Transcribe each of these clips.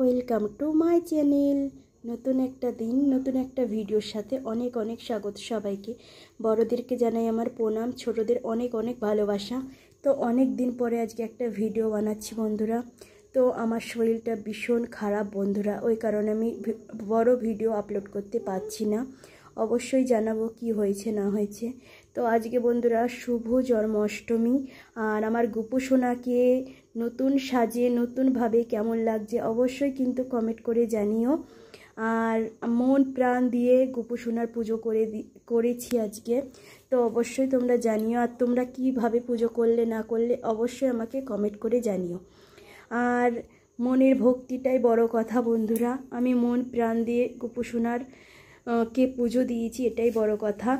Welcome to my channel. নতুন একটা দিন, নতুন একটা ভিডিওর সাথে অনেক অনেক স্বাগত সবাইকে। বড়দেরকে জানাই আমার প্রণাম, ছোটদের অনেক অনেক ভালোবাসা। তো অনেক দিন পরে আজকে একটা ভিডিও বানাচ্ছি বন্ধুরা। তো আমার শরীরটা ভীষণ খারাপ বন্ধুরা, ওই কারণে আমি বড় ভিডিও আপলোড করতে পারছি না। অবশ্যই জানাবো কি হয়েছে না হয়েছে। তো আজকে বন্ধুরা শুভ জন্মাষ্টমী, আর আমার গুপু সোনাকে নতুন সাজে নতুনভাবে কেমন লাগছে অবশ্যই কিন্তু কমেন্ট করে জানিও। আর মন প্রাণ দিয়ে গুপু সোনার পুজো করেছি আজকে। তো অবশ্যই তোমরা জানিও, আর তোমরা কিভাবে পুজো করলে না করলে অবশ্যই আমাকে কমেন্ট করে জানিও। আর মনের ভক্তিটাই বড় কথা বন্ধুরা, আমি মন প্রাণ দিয়ে গুপু সোনার কে পুজো দিয়েছি, এটাই বড় কথা।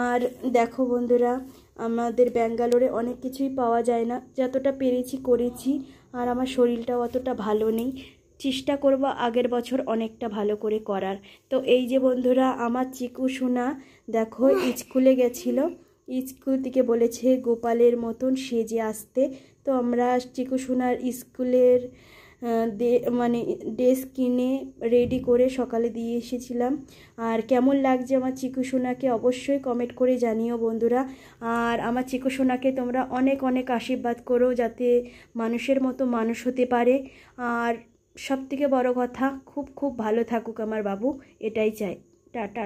আর দেখো বন্ধুরা, আমাদের ব্যাঙ্গালোরে অনেক কিছুই পাওয়া যায় না, যতটা পেরেছি করেছি। আর আমার শরীরটাও অতটা ভালো নেই, চেষ্টা করব আগের বছর অনেকটা ভালো করে করার। তো এই যে বন্ধুরা, আমার চিকু সোনা দেখো স্কুলে গেছিল, স্কুল থেকে বলেছে গোপালের মতন সেজে আসতে। তো আমরা চিকু সোনার স্কুলের ড্রেস কিনে রেডি করে সকালে দিয়ে এসেছিলাম। আর কেমন লাগছে আমার চিকু সোনাকে অবশ্যই কমেন্ট করে জানিও বন্ধুরা। আর আমার চিকু সোনাকে তোমরা অনেক অনেক আশীর্বাদ করো, যাতে মানুষের মতো মানুষ হতে পারে। আর সবথেকে বড় কথা, খুব খুব ভালো থাকুক আমার বাবু, এটাই চাই। টাটা।